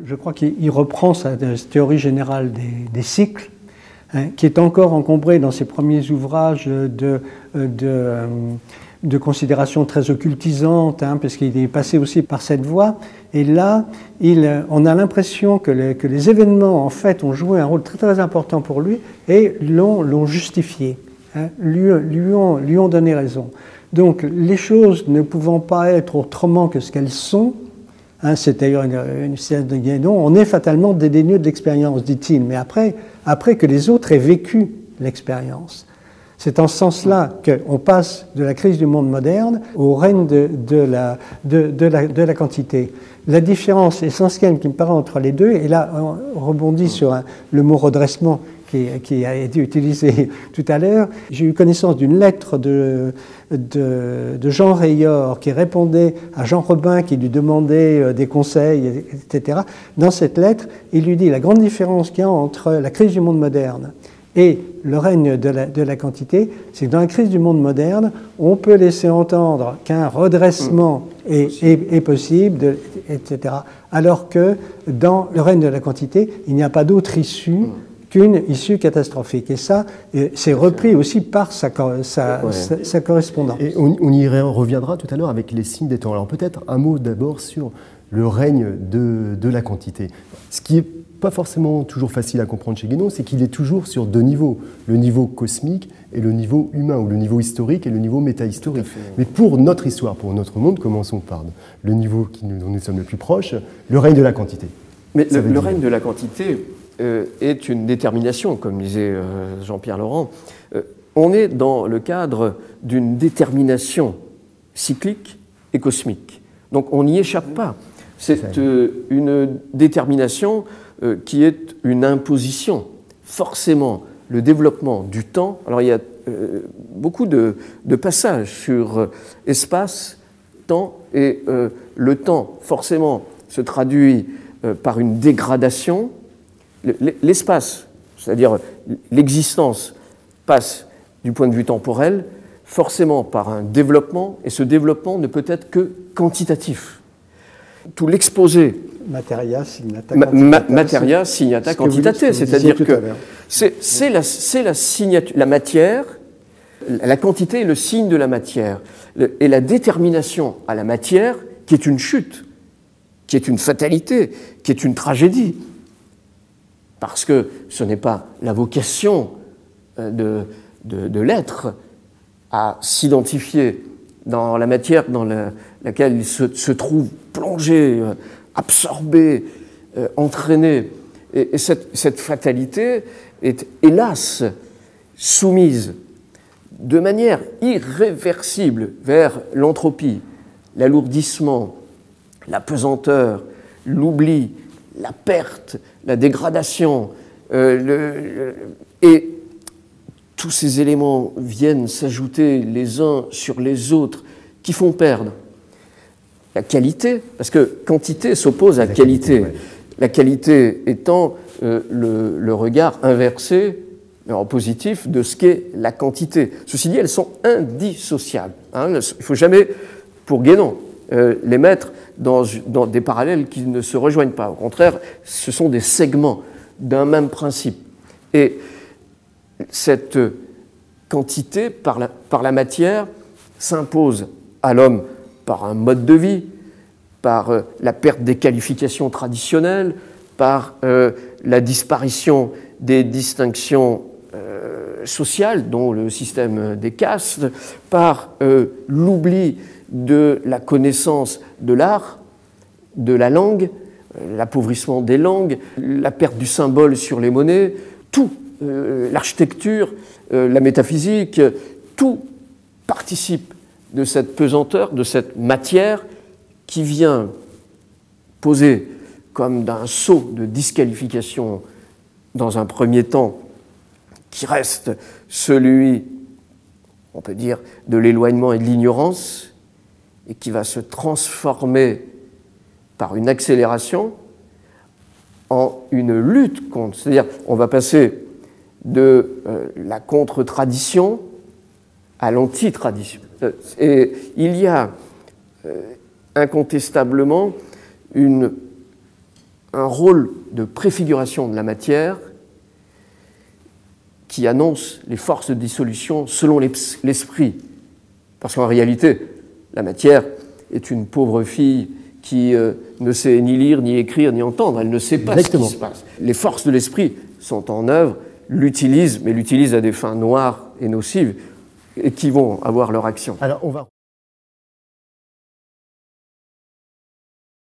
Je crois qu'il reprend cette théorie générale des cycles, hein, qui est encore encombrée dans ses premiers ouvrages de considérations très occultisantes, hein, parce qu'il est passé aussi par cette voie. Et là, on a l'impression que les événements, en fait, ont joué un rôle très, très important pour lui et l'ont justifié, hein, lui ont donné raison. Donc, les choses ne pouvant pas être autrement que ce qu'elles sont, hein, c'est d'ailleurs une citation de Guénon, on est fatalement dédaigneux de l'expérience, dit-il, mais après que les autres aient vécu l'expérience. C'est en ce sens-là qu'on passe de la crise du monde moderne au règne de la quantité. La différence essentielle qui me paraît entre les deux, et là on rebondit sur le mot redressement qui a été utilisé tout à l'heure. J'ai eu connaissance d'une lettre de Jean Rayor qui répondait à Jean Robin qui lui demandait des conseils, etc. Dans cette lettre, il lui dit la grande différence qu'il y a entre la crise du monde moderne et le règne de la quantité, c'est que dans la crise du monde moderne, on peut laisser entendre qu'un redressement est possible, etc. Alors que dans le règne de la quantité, il n'y a pas d'autre issue qu'une issue catastrophique. Et ça, c'est repris aussi par sa correspondance. Et on y reviendra tout à l'heure avec les signes des temps. Alors peut-être un mot d'abord sur le règne de la quantité. Ce qui n'est pas forcément toujours facile à comprendre chez Guénon, c'est qu'il est toujours sur deux niveaux. Le niveau cosmique et le niveau humain, ou le niveau historique et le niveau métahistorique. Mais pour notre histoire, pour notre monde, commençons par le niveau dont nous sommes le plus proches, le règne de la quantité. Mais le règne de la quantité est une détermination, comme disait Jean-Pierre Laurent. On est dans le cadre d'une détermination cyclique et cosmique. Donc on n'y échappe pas. C'est une détermination qui est une imposition. Forcément, le développement du temps, alors il y a beaucoup de passages sur espace, temps, et le temps forcément se traduit par une dégradation. L'espace, c'est-à-dire l'existence, passe du point de vue temporel forcément par un développement, et ce développement ne peut être que quantitatif. Tout l'exposé Materia signata quantitate, c'est-à-dire que c'est la signature, la matière, la quantité est le signe de la matière, et la détermination à la matière qui est une chute, qui est une fatalité, qui est une tragédie, parce que ce n'est pas la vocation de l'être à s'identifier dans la matière dans laquelle il se trouve plongé, absorbé, entraîné. Et cette fatalité est, hélas, soumise de manière irréversible vers l'entropie, l'alourdissement, la pesanteur, l'oubli, la perte, la dégradation. Et tous ces éléments viennent s'ajouter les uns sur les autres qui font perdre la qualité, parce que quantité s'oppose à qualité. La qualité étant le regard inversé, en positif, de ce qu'est la quantité. Ceci dit, elles sont indissociables. Hein. Il ne faut jamais, pour Guénon, les mettre dans des parallèles qui ne se rejoignent pas. Au contraire, ce sont des segments d'un même principe. Et cette quantité, par la matière, s'impose à l'homme par un mode de vie, par la perte des qualifications traditionnelles, par la disparition des distinctions sociales, dont le système des castes, par l'oubli de la connaissance de l'art, de la langue, l'appauvrissement des langues, la perte du symbole sur les monnaies, tout, l'architecture, la métaphysique, tout participe de cette pesanteur, de cette matière qui vient poser comme d'un sceau de disqualification dans un premier temps, qui reste celui, on peut dire, de l'éloignement et de l'ignorance, et qui va se transformer par une accélération en une lutte contre. C'est-à-dire, on va passer de la contre-tradition à l'anti-tradition. Et il y a incontestablement une un rôle de préfiguration de la matière qui annonce les forces de dissolution selon l'esprit. Parce qu'en réalité, la matière est une pauvre fille qui ne sait ni lire, ni écrire, ni entendre. Elle ne sait pas ce qui se passe. Les forces de l'esprit sont en œuvre, l'utilisent, mais l'utilisent à des fins noires et nocives, et qui vont avoir leur action. Alors, on va